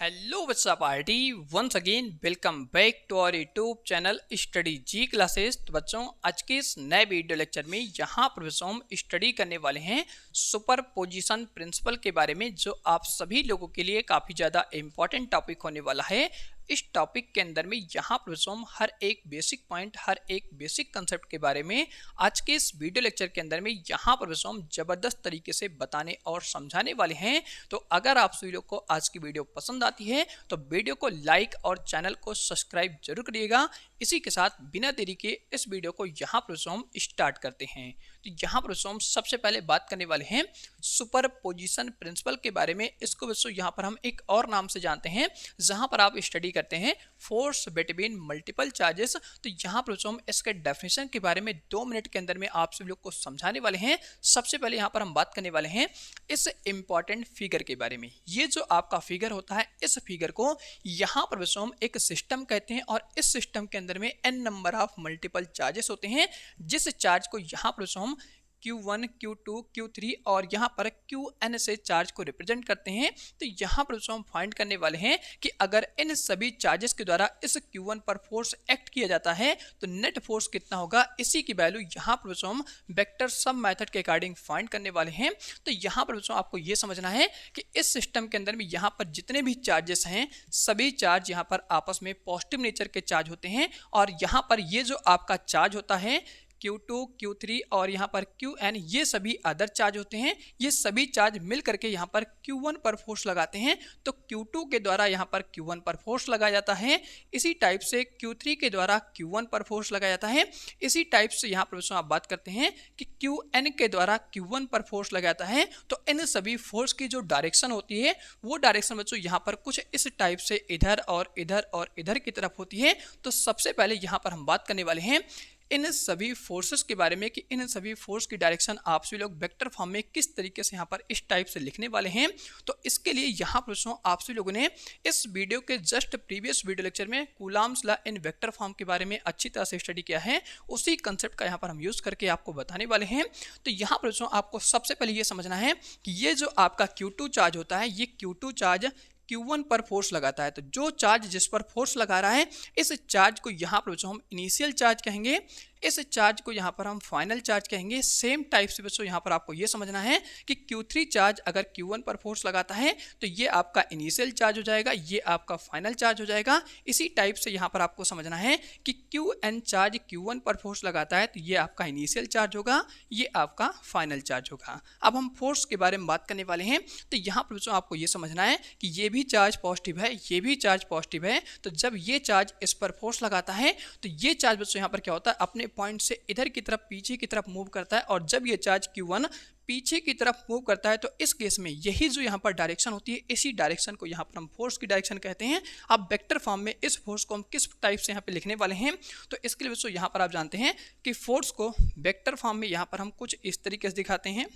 Hello बच्चा party once again welcome back to our YouTube channel Study Ji Classes. तो बच्चों आज के इस नए वीडियो लेक्चर में यहाँ पर बच्चों हम स्टडी करने वाले हैं सुपर पोजिशन प्रिंसिपल के बारे में, जो आप सभी लोगों के लिए काफ़ी ज़्यादा इम्पोर्टेंट टॉपिक होने वाला है। इस टॉपिक के अंदर में यहाँ पर बच्चों हम हर एक बेसिक पॉइंट, हर एक बेसिक कंसेप्ट के बारे में आज के इस वीडियो लेक्चर के अंदर में यहाँ पर बच्चों हम जबरदस्त तरीके से बताने और समझाने वाले हैं। तो अगर आप सभी लोग को आज की वीडियो पसंद आती है तो वीडियो को लाइक और चैनल को सब्सक्राइब जरूर करिएगा। इसी के साथ बिना देरी के इस वीडियो को यहाँ पर हम स्टार्ट करते हैं। तो यहाँ पर हम सबसे पहले बात करने वाले हैं सुपर पोजिशन प्रिंसिपल के बारे में। इसको बच्चों यहाँ पर हम एक और नाम से जानते हैं, जहाँ पर आप स्टडी करते हैं फोर्स बिटवीन मल्टीपल चार्जेस। तो यहाँ पर हम इसके डेफिनेशन के बारे में 2 मिनट के अंदर में आप सभी लोग को समझाने वाले हैं। सबसे पहले यहाँ पर हम बात करने वाले हैं इस इंपॉर्टेंट फिगर के बारे में। ये जो आपका फिगर होता है, इस फिगर को यहाँ पर हम एक सिस्टम कहते हैं और इस सिस्टम के अंदर में n number of multiple charges होते हैं, जिस चार्ज को यहाँ पर हम Q1, Q2, Q3 और यहाँ पर Qn से चार्ज को रिप्रेजेंट करते हैं। तो यहाँ पर हम फाइंड करने वाले हैं कि अगर इन सभी चार्जेस के द्वारा इस Q1 पर फोर्स एक्ट किया जाता है तो नेट फोर्स कितना होगा, इसी की वैल्यू यहाँ पर हम वेक्टर सम मेथड के अकॉर्डिंग फाइंड करने वाले हैं। तो यहाँ पर आपको ये समझना है कि इस सिस्टम के अंदर में यहाँ पर जितने भी चार्जेस हैं, सभी चार्ज यहाँ पर आपस में पॉजिटिव नेचर के चार्ज होते हैं। और यहाँ पर ये जो आपका चार्ज होता है Q2, Q3 और यहाँ पर Qn, ये सभी अदर चार्ज होते हैं। ये सभी चार्ज मिल करके यहाँ पर Q1 पर फोर्स लगाते हैं। तो Q2 के द्वारा यहाँ पर Q1 पर फोर्स लगाया जाता है। इसी टाइप से Q3 के द्वारा Q1 पर फोर्स लगाया जाता है। इसी टाइप से यहाँ पर आप बात करते हैं कि Qn के द्वारा Q1 पर फोर्स लगाया जाता है। तो इन सभी फोर्स की जो डायरेक्शन होती है, वो डायरेक्शन बच्चों यहाँ पर कुछ इस टाइप से इधर और इधर और इधर की तरफ होती है। तो सबसे पहले यहाँ पर हम बात करने वाले हैं इन सभी फोर्सेस के बारे में कि इन सभी फोर्स की डायरेक्शन आप सभी लोग वेक्टर फॉर्म में किस तरीके से यहाँ पर इस टाइप से लिखने वाले हैं। तो इसके लिए यहाँ पर आप सभी लोगों ने इस वीडियो के जस्ट प्रीवियस वीडियो लेक्चर में Coulomb's law in vector form के बारे में अच्छी तरह से स्टडी किया है। उसी कंसेप्ट का यहाँ पर हम यूज़ करके आपको बताने वाले हैं। तो यहाँ पर आपको सबसे पहले ये समझना है कि ये जो आपका Q2 चार्ज होता है, ये Q2 चार्ज Q1 पर फोर्स लगाता है। तो जो चार्ज जिस पर फोर्स लगा रहा है, इस चार्ज को यहाँ पर हम इनिशियल चार्ज कहेंगे, इस चार्ज को यहाँ पर हम फाइनल चार्ज कहेंगे। सेम टाइप से बच्चों यहाँ पर आपको ये समझना है कि Q3 चार्ज अगर Q1 पर फोर्स लगाता है तो ये आपका इनिशियल चार्ज हो जाएगा, ये आपका फाइनल चार्ज हो जाएगा। इसी टाइप से यहाँ पर आपको समझना है कि Qn चार्ज Q1 पर फोर्स लगाता है तो ये आपका इनिशियल चार्ज होगा, ये आपका फाइनल चार्ज होगा। अब हम फोर्स के बारे में बात करने वाले हैं। तो यहाँ पर बच्चों आपको ये समझना है कि ये भी चार्ज पॉजिटिव है, ये भी चार्ज पॉजिटिव है। तो जब ये चार्ज इस पर फोर्स लगाता है तो ये चार्ज बच्चों यहाँ पर क्या होता है, अपने पॉइंट से इधर की तरफ पीछे की तरफ मूव करता है। और जब ये चार्ज Q1 पीछे की तरफ मूव करता है तो इस केस में यही जो यहाँ पर डायरेक्शन होती है, इसी डायरेक्शन को यहाँ पर हम फोर्स की डायरेक्शन कहते हैं। अब वेक्टर फॉर्म में इस फोर्स को हम किस टाइप से यहाँ पे लिखने वाले हैं, तो इसके लिए दोस्तों यहाँ पर आप जानते हैं कि फोर्स को वेक्टर फॉर्म में यहाँ पर हम कुछ इस तरीके से दिखाते हैं।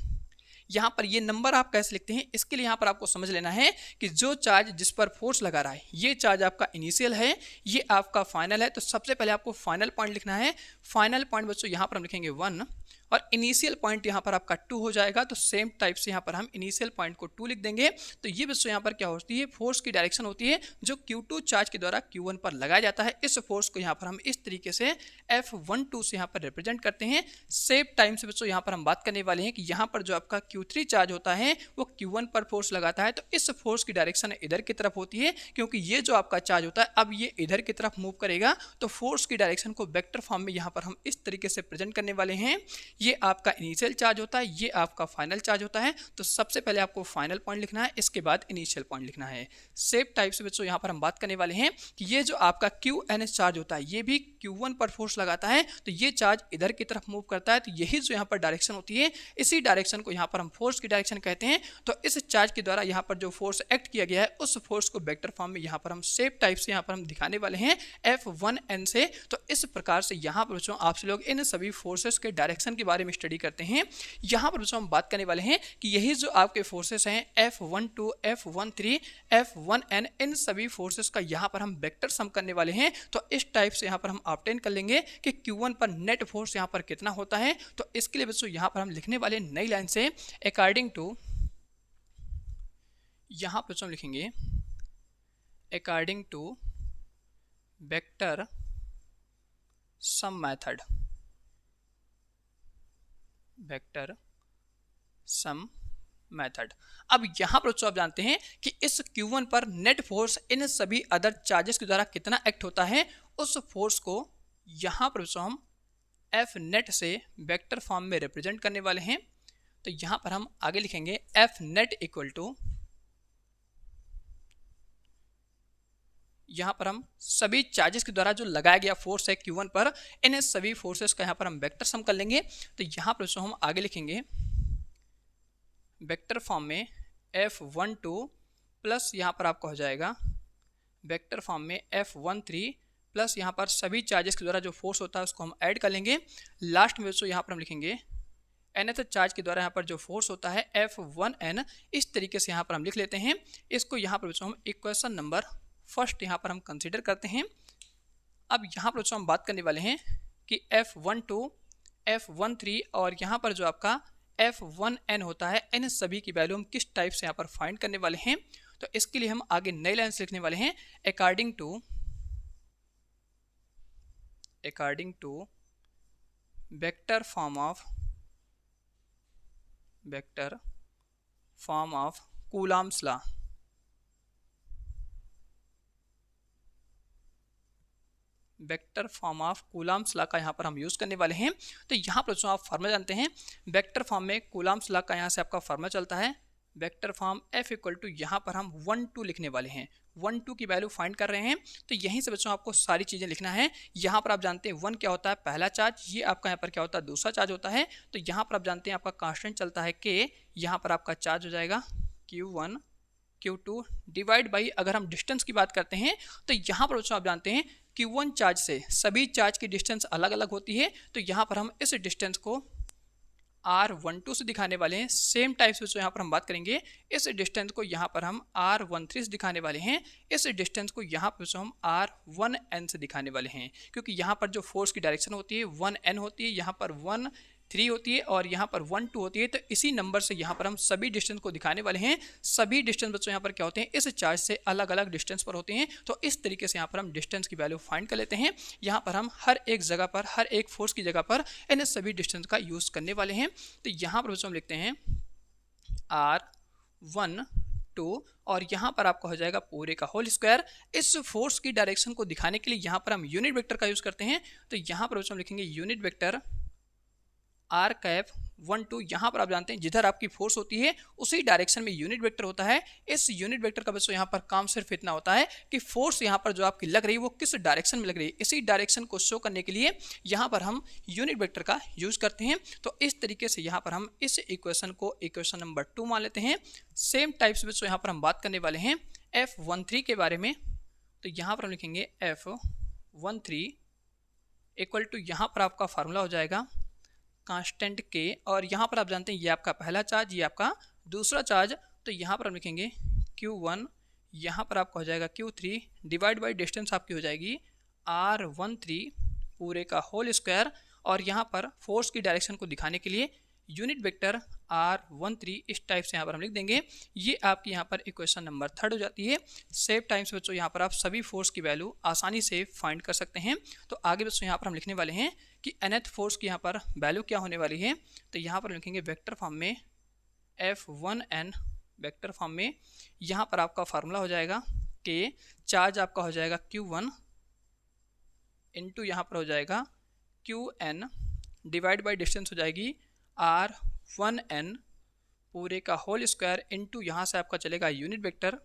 यहाँ पर ये नंबर आप कैसे लिखते हैं, इसके लिए यहाँ पर आपको समझ लेना है कि जो चार्ज जिस पर फोर्स लगा रहा है, ये चार्ज आपका इनिशियल है, ये आपका फाइनल है। तो सबसे पहले आपको फाइनल पॉइंट लिखना है। फाइनल पॉइंट बच्चों यहाँ पर हम लिखेंगे 1 और इनिशियल पॉइंट यहाँ पर आपका 2 हो जाएगा। तो सेम टाइप से यहाँ पर हम इनिशियल पॉइंट को 2 लिख देंगे। तो ये बच्चों यहाँ पर क्या होती है, फोर्स की डायरेक्शन होती है जो Q2 चार्ज के द्वारा Q1 पर लगाया जाता है। इस फोर्स को यहाँ पर हम इस तरीके से F12 से यहाँ पर रिप्रेजेंट करते हैं। सेम टाइम से बच्चों यहाँ पर हम बात करने वाले हैं कि यहाँ पर जो आपका Q3 चार्ज होता है वो Q1 पर फोर्स लगाता है। तो इस फोर्स की डायरेक्शन इधर की तरफ होती है, क्योंकि ये जो आपका चार्ज होता है अब ये इधर की तरफ मूव करेगा। तो फोर्स की डायरेक्शन को वेक्टर फॉर्म में यहाँ पर हम इस तरीके से प्रेजेंट करने वाले हैं। ये आपका इनिशियल चार्ज होता है, ये आपका फाइनल चार्ज होता है। तो सबसे पहले आपको फाइनल पॉइंट लिखना है, इसके बाद इनिशियल पॉइंट लिखना है। सेम टाइप से बच्चों यहाँ पर हम बात करने वाले हैं कि ये जो आपका Qn चार्ज होता है, ये भी Q1 पर फोर्स लगाता है। तो ये चार्ज इधर की तरफ मूव करता है। तो यही जो यहाँ पर डायरेक्शन होती है, इसी डायरेक्शन को यहाँ पर हम फोर्स की डायरेक्शन कहते हैं। तो इस चार्ज के द्वारा यहाँ पर जो फोर्स एक्ट किया गया है, उस फोर्स को वेक्टर फॉर्म में यहाँ पर हम सेम टाइप से यहाँ पर हम दिखाने वाले हैं F1n से। तो इस प्रकार से यहाँ पर बच्चों आप लोग इन सभी फोर्सेस के डायरेक्शन के बारे में स्टडी करते हैं। यहाँ पर हम बात करने वाले हैं कि यही जो आपके फोर्सेस हैं F12, F13, F1n, इन सभी फोर्सेस का यहाँ पर हम वेक्टर सम करने वाले हैं। तो इस टाइप से यहाँ पर हम ऑब्टेन कर लेंगे कि Q1 पर नेट फोर्स यहाँ पर कितना होता है। तो इसके लिए बच्चों यहाँ पर हम लिखने वाले नई लाइन से अकॉर्डिंग टू, यहाँ पर हम लिखेंगे according to vector sum method, vector sum method. अब यहां पर दोस्तों आप जानते हैं कि इस Q1 पर नेट फोर्स इन सभी अदर चार्जेस के द्वारा कितना एक्ट होता है, उस फोर्स को यहां पर दोस्तों हम F नेट से वेक्टर फॉर्म में रिप्रेजेंट करने वाले हैं। तो यहां पर हम आगे लिखेंगे F नेट इक्वल टू, यहां पर हम सभी चार्जेस के द्वारा जो लगाया गया फोर्स है Q1 पर, इन सभी फोर्सेस का यहां पर हम वेक्टर सम कर लेंगे। तो यहां पर दोस्तों हम आगे लिखेंगे वेक्टर फॉर्म में F12 प्लस यहाँ पर आपका हो जाएगा वेक्टर फॉर्म में F13 प्लस यहाँ पर सभी चार्जेस के द्वारा जो फोर्स होता है उसको हम ऐड कर लेंगे। लास्ट में दोस्तों यहाँ पर हम लिखेंगे nth चार्ज के द्वारा यहाँ पर जो फोर्स होता है F1n। इस तरीके से यहाँ पर हम लिख लेते हैं। इसको यहाँ पर दोस्तों हम इक्वेशन नंबर फर्स्ट यहाँ पर हम कंसीडर करते हैं। अब यहाँ पर दोस्तों हम बात करने वाले हैं कि F12, F13 और यहाँ पर जो आपका F1n होता है, इन सभी की वैल्यू हम किस टाइप से यहाँ पर फाइंड करने वाले हैं। तो इसके लिए हम आगे नई लाइन से लिखने वाले हैं according to vector form of Coulomb's law. Vector form of Coulomb's law का यहाँ पर हम यूज़ करने वाले हैं। तो यहाँ पर दोस्तों आप फार्मूला जानते हैं, वेक्टर फॉर्म में कूलॉम्स लॉ का यहाँ से आपका फार्मूला चलता है vector form F equal to, यहाँ पर हम 1 2 लिखने वाले हैं। 1 2 की वैल्यू फाइंड कर रहे हैं। तो यहीं से बच्चों आपको सारी चीज़ें लिखना है। यहाँ पर आप जानते हैं 1 क्या होता है, पहला चार्ज, ये आपका यहाँ पर क्या होता है, दूसरा चार्ज होता है। तो यहाँ पर आप जानते हैं आपका कांस्टेंट चलता है K, यहाँ पर आपका चार्ज हो जाएगा Q1 Q2 डिवाइड बाई, अगर हम डिस्टेंस की बात करते हैं तो यहाँ पर बच्चों आप जानते हैं Q1 चार्ज से सभी चार्ज की डिस्टेंस अलग अलग होती है। तो यहाँ पर हम इस डिस्टेंस को R12 से दिखाने वाले हैं। सेम टाइप से यहाँ पर हम बात करेंगे, इस डिस्टेंस को यहाँ पर हम R13 से दिखाने वाले हैं। इस डिस्टेंस को यहाँ पर हम R1n से दिखाने वाले हैं, क्योंकि यहाँ पर जो फोर्स की डायरेक्शन होती है 1n होती है, यहाँ पर 1 3 होती है और यहाँ पर 1 2 होती है। तो इसी नंबर से यहाँ पर हम सभी डिस्टेंस को दिखाने वाले हैं। सभी डिस्टेंस बच्चों यहाँ पर क्या होते हैं, इस चार्ज से अलग अलग डिस्टेंस पर होते हैं। तो इस तरीके से यहाँ पर हम डिस्टेंस की वैल्यू फाइंड कर लेते हैं। यहाँ पर हम हर एक जगह पर, हर एक फोर्स की जगह पर इन सभी डिस्टेंस का यूज़ करने वाले हैं। तो यहाँ पर बच्चों हम लिखते हैं R12 और यहाँ पर आपका हो जाएगा पूरे का होल स्क्वायर। इस फोर्स की डायरेक्शन को दिखाने के लिए यहाँ पर हम यूनिट वेक्टर का यूज़ करते हैं। तो यहाँ पर बच्चों हम लिखेंगे यूनिट वेक्टर R12। यहाँ पर आप जानते हैं जिधर आपकी फोर्स होती है उसी डायरेक्शन में यूनिट वेक्टर होता है। इस यूनिट वेक्टर का बच्चों यहाँ पर काम सिर्फ इतना होता है कि फोर्स यहाँ पर जो आपकी लग रही है वो किस डायरेक्शन में लग रही है, इसी डायरेक्शन को शो करने के लिए यहाँ पर हम यूनिट वेक्टर का यूज करते हैं। तो इस तरीके से यहाँ पर हम इस इक्वेशन को इक्वेशन नंबर 2 मान लेते हैं। सेम टाइप से बच्चों यहाँ पर हम बात करने वाले हैं F13 के बारे में। तो यहाँ पर हम लिखेंगे F13 इक्वल टू, यहाँ पर आपका फार्मूला हो जाएगा कांस्टेंट K और यहाँ पर आप जानते हैं ये आपका पहला चार्ज, ये आपका दूसरा चार्ज। तो यहाँ पर हम लिखेंगे Q1, यहाँ पर आपका हो जाएगा Q3 डिवाइड बाई डिस्टेंस आपकी हो जाएगी R13 पूरे का होल स्क्वायर। और यहाँ पर फोर्स की डायरेक्शन को दिखाने के लिए यूनिट वेक्टर R13 इस टाइप से यहाँ पर हम लिख देंगे। ये आपकी यहाँ पर इक्वेशन नंबर 3 हो जाती है। सेम टाइम से बच्चों यहाँ पर आप सभी फोर्स की वैल्यू आसानी से फाइंड कर सकते हैं। तो आगे बच्चों यहाँ पर हम लिखने वाले हैं कि nth फोर्स की यहाँ पर वैल्यू क्या होने वाली है। तो यहाँ पर लिखेंगे वेक्टर फॉर्म में F1n, वेक्टर फॉर्म में यहाँ पर आपका फार्मूला हो जाएगा K, चार्ज आपका हो जाएगा Q1 इंटू यहाँ पर हो जाएगा Qn डिवाइड बाई डिस्टेंस हो जाएगी R1n पूरे का होल स्क्वायर इंटू यहाँ से आपका चलेगा यूनिट वेक्टर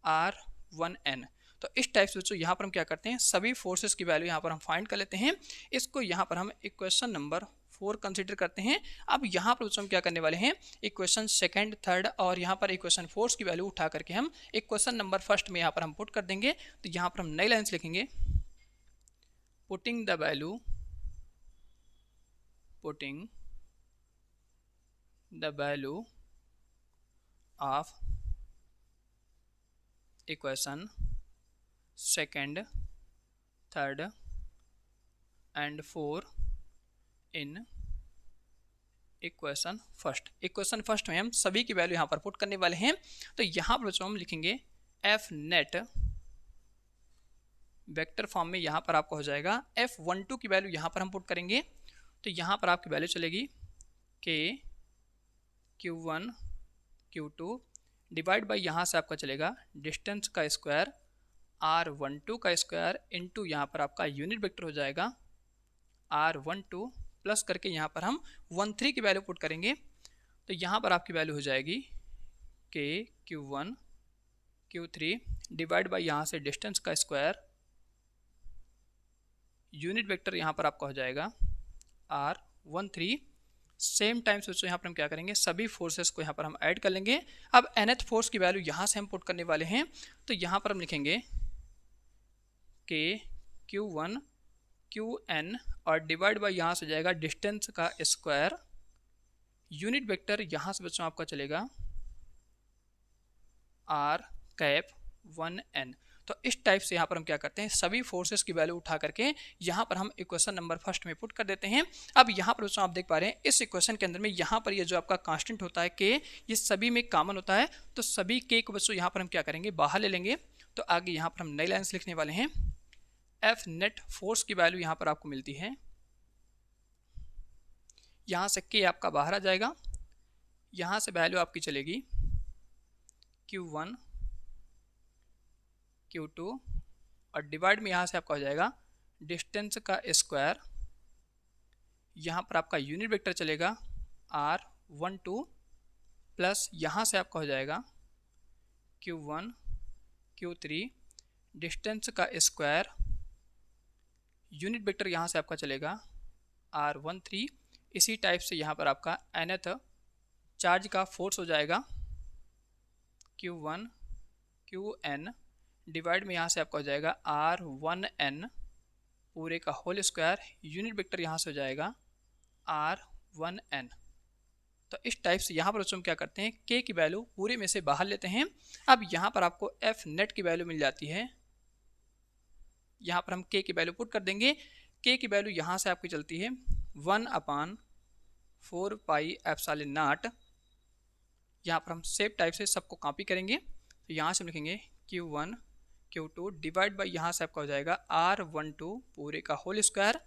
R1n। तो इस टाइप से बच्चों यहाँ पर हम क्या करते हैं, सभी फोर्सेस की वैल्यू यहाँ पर हम फाइंड कर लेते हैं। इसको यहाँ पर हम इक्वेशन नंबर 4 कंसीडर करते हैं। अब यहाँ पर बच्चों हम क्या करने वाले हैं, इक्वेशन सेकंड, थर्ड और यहाँ पर इक्वेशन 4 की वैल्यू उठा करके हम इक्वेशन नंबर फर्स्ट में यहाँ पर हम पुट कर देंगे। तो यहाँ पर हम नई लाइन्स लिखेंगे, putting the value of equation second, third and 4 in equation first. Equation first में हम सभी की वैल्यू यहाँ पर पुट करने वाले हैं। तो यहाँ पर बच्चों हम लिखेंगे F नेट वेक्टर फॉर्म में यहाँ पर आपका हो जाएगा F12 की वैल्यू यहाँ पर हम पुट करेंगे तो यहाँ पर आपकी वैल्यू चलेगी K Q1 Q2 divide by यहाँ से आपका चलेगा डिस्टेंस का स्क्वायर R12 का स्क्वायर इंटू यहाँ पर आपका यूनिट वेक्टर हो जाएगा R12 प्लस करके यहाँ पर हम 13 की वैल्यू पुट करेंगे तो यहाँ पर आपकी वैल्यू हो जाएगी K Q1 Q3 divide by यहाँ से डिस्टेंस का स्क्वायर यूनिट वेक्टर यहाँ पर आपका हो जाएगा R13। सेम टाइम से यहाँ पर हम क्या करेंगे, सभी फोर्सेस को यहाँ पर हम ऐड कर लेंगे। अब nth फोर्स की वैल्यू यहाँ से हम पुट करने वाले हैं तो यहाँ पर हम लिखेंगे K Q1 Qn और डिवाइड बाई यहाँ से जाएगा डिस्टेंस का स्क्वायर यूनिट वेक्टर यहाँ से बच्चों आपका चलेगा R⁻1n। तो इस टाइप से यहाँ पर हम क्या करते हैं, सभी फोर्सेस की वैल्यू उठा करके यहाँ पर हम इक्वेशन नंबर फर्स्ट में पुट कर देते हैं। अब यहाँ पर दोस्तों आप देख पा रहे हैं इस इक्वेशन के अंदर में यहाँ पर ये जो आपका कांस्टेंट होता है के, ये सभी में कॉमन होता है तो सभी के को बच्चों यहाँ पर हम क्या करेंगे, बाहर ले लेंगे। तो आगे यहाँ पर हम नई लाइन्स लिखने वाले हैं। एफ नेट फोर्स की वैल्यू यहाँ पर आपको मिलती है, यहाँ से के आपका बाहर आ जाएगा, यहाँ से वैल्यू आपकी चलेगी Q1 Q2 और डिवाइड में यहाँ से आपका हो जाएगा डिस्टेंस का स्क्वायर, यहाँ पर आपका यूनिट वेक्टर चलेगा R12 प्लस यहाँ से आपका हो जाएगा Q1 Q3 डिस्टेंस का स्क्वायर, यूनिट वेक्टर यहाँ से आपका चलेगा R13। इसी टाइप से यहाँ पर आपका nth चार्ज का फोर्स हो जाएगा Q1 Qn डिवाइड में यहाँ से आपका हो जाएगा R1n पूरे का होल स्क्वायर, यूनिट वेक्टर यहाँ से हो जाएगा R1n। तो इस टाइप से यहाँ पर हम क्या करते हैं, k की वैल्यू पूरे में से बाहर लेते हैं। अब यहाँ पर आपको F नेट की वैल्यू मिल जाती है, यहाँ पर हम k की वैल्यू पुट कर देंगे। k की वैल्यू यहाँ से आपकी चलती है 1/4 पाई एप्सिलॉन नॉट। यहाँ पर हम सेम टाइप से सबको कॉपी करेंगे तो यहाँ से हम लिखेंगे Q1 Q2 डिवाइड बाई यहाँ से आपका हो जाएगा R12 पूरे का होल स्क्वायर,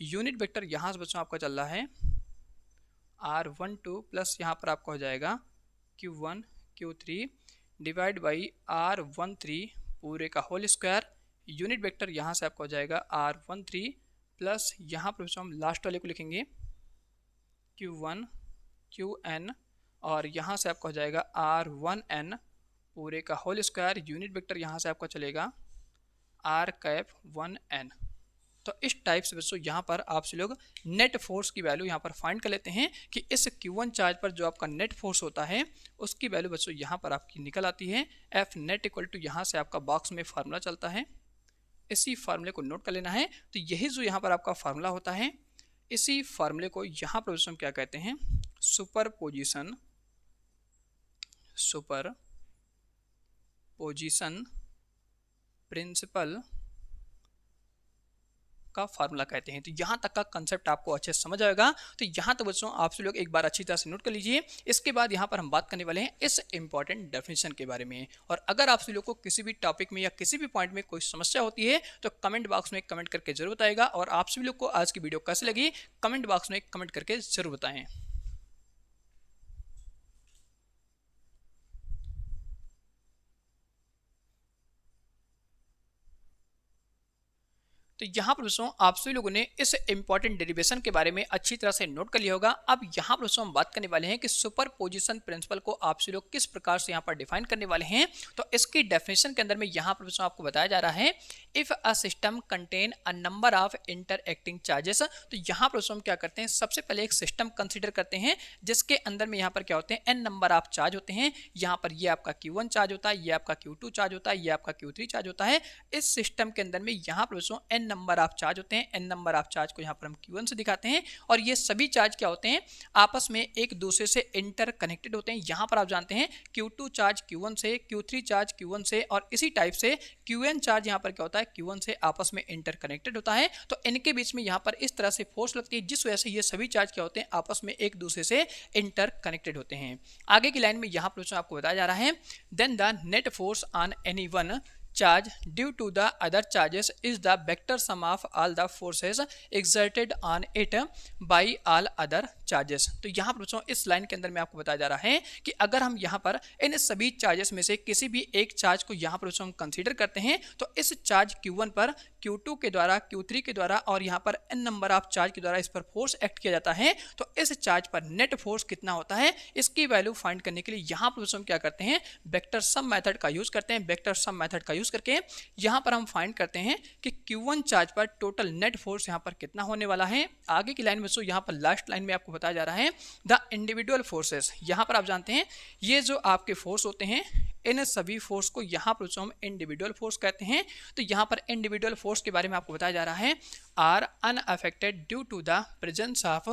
यूनिट वेक्टर यहाँ से बच्चों आपका चल रहा है R12 प्लस यहाँ पर आपका हो जाएगा Q1 Q3 divide by R13 पूरे का होल स्क्वायर, यूनिट वेक्टर यहाँ से आपका हो जाएगा R13 प्लस यहाँ पर हम लास्ट वाले को लिखेंगे Q1 Qn और यहाँ से आपका हो जाएगा R1n पूरे का होल स्क्वायर, यूनिट वेक्टर यहाँ से आपका चलेगा R⁻1n। तो इस टाइप से बच्चों यहाँ पर आपसे लोग नेट फोर्स की वैल्यू यहाँ पर फाइंड कर लेते हैं कि इस Q1 चार्ज पर जो आपका नेट फोर्स होता है उसकी वैल्यू बच्चों यहाँ पर आपकी निकल आती है F नेट इक्वल टू यहाँ से आपका बॉक्स में फार्मूला चलता है, इसी फार्मूले को नोट कर लेना है। तो यही जो यहाँ पर आपका फार्मूला होता है, इसी फार्मूले को यहाँ पर हम क्या कहते हैं, सुपरपोजिशन प्रिंसिपल का फार्मूला कहते हैं। तो यहाँ तक का कंसेप्ट आपको अच्छे से समझ आएगा। तो यहाँ तक बच्चों आपसे लोग एक बार अच्छी तरह से नोट कर लीजिए। इसके बाद यहाँ पर हम बात करने वाले हैं इस इंपॉर्टेंट डेफिनेशन के बारे में। और अगर आपसे लोग को किसी भी टॉपिक में या किसी भी पॉइंट में कोई समस्या होती है तो कमेंट बॉक्स में कमेंट करके जरूर बताएगा। और आप सभी लोग को आज की वीडियो कैसी लगी कमेंट बॉक्स में कमेंट करके जरूर बताएं। तो यहाँ पर दोस्तों आप सभी लोगों ने इस इंपॉर्टेंट डेरिवेशन के बारे में अच्छी तरह से नोट कर लिया होगा। अब यहाँ पर दोस्तों हम बात करने वाले हैं कि सुपरपोजिशन प्रिंसिपल को आप सभी लोग किस प्रकार से यहाँ पर डिफाइन करने वाले हैं। तो इसकी डेफिनेशन के अंदर में यहाँ पर दोस्तों आपको बताया जा रहा है if a system contain a number of interacting charges. तो यहाँ पर दोस्तों हम क्या करते हैं, सबसे पहले एक सिस्टम कंसिडर करते हैं जिसके अंदर में यहाँ पर क्या होते हैं, n नंबर ऑफ चार्ज होते हैं। यहाँ पर ये आपका Q1 चार्ज होता है, ये आपका Q2 चार्ज होता है, ये आपका Q3 चार्ज होता है। इस सिस्टम के अंदर में यहाँ पर दोस्तों n नंबर ऑफ चार्ज होते हैं। n नंबर ऑफ चार्ज को यहाँ पर हम Q1 से दिखाते हैं और ये सभी चार्ज क्या होते हैं, आपस में एक दूसरे से इंटर कनेक्टेड होते हैं। यहाँ पर आप जानते हैं Q2 चार्ज Q1 से, Q3 चार्ज Q1 से और इसी टाइप से Qn चार्ज यहाँ पर क्या होता है, Q1 से आपस में इंटर कनेक्टेड होता है। तो इनके बीच में यहाँ पर इस तरह से फोर्स लगती है जिस वजह से ये सभी चार्ज क्या होते हैं, आपस में एक दूसरे से इंटर कनेक्टेड होते हैं। आगे की लाइन में यहाँ पर आपको बताया जा रहा है then the net force on any one charge due to the other charges is the vector sum of all the forces exerted on it by all other charges। तो यहाँ पर बच्चों इस लाइन के अंदर में आपको बताया जा रहा है कि अगर हम यहाँ पर इन सभी चार्जेस में से किसी भी एक चार्ज को यहाँ पर बच्चों हम कंसीडर करते हैं तो इस चार्ज Q1 पर Q2 के द्वारा, Q3 के द्वारा और यहाँ पर n नंबर ऑफ चार्ज के द्वारा इस पर फोर्स एक्ट किया जाता है, तो इस चार्ज पर नेट फोर्स कितना होता है इसकी वैल्यू फाइंड करने के लिए यहाँ पर हम क्या करते हैं, वेक्टर सम मेथड का यूज करते हैं। वेक्टर सम मेथड का यूज करके यहाँ पर हम फाइंड करते हैं कि Q1 चार्ज पर टोटल नेट फोर्स यहाँ पर कितना होने वाला है। आगे की लाइन में यहाँ पर लास्ट लाइन में आपको बताया जा रहा है द इंडिविजुअल फोर्सेस। यहाँ पर आप जानते हैं ये जो आपके फोर्स होते हैं इन सभी फोर्स को यहाँ पर हम इंडिविजुअल फोर्स कहते हैं। तो यहाँ पर इंडिविजुअल फोर्स के बारे में आपको बताया जा रहा है are unaffected due to the presence of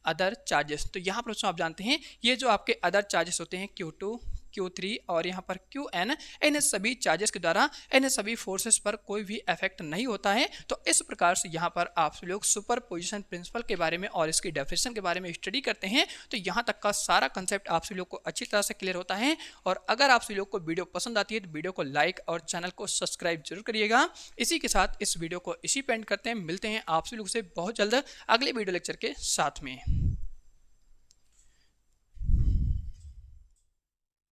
other charges. तो यहाँ पर आप जानते हैं ये जो आपके अदर चार्जेस होते हैं Q2, Q3 और यहाँ पर Qn, इन सभी चार्जेस के द्वारा इन सभी फोर्सेस पर कोई भी इफेक्ट नहीं होता है। तो इस प्रकार से यहाँ पर आप लोग सुपर पोजिशन प्रिंसिपल के बारे में और इसकी डेफिनेशन के बारे में स्टडी करते हैं। तो यहाँ तक का सारा कंसेप्ट आप सभी लोग को अच्छी तरह से क्लियर होता है। और अगर आप सभी लोग को वीडियो पसंद आती है तो वीडियो को लाइक और चैनल को सब्सक्राइब जरूर करिएगा। इसी के साथ इस वीडियो को इसी पे एंड करते हैं। मिलते हैं आप सभी लोग से बहुत जल्द अगले वीडियो लेक्चर के साथ में।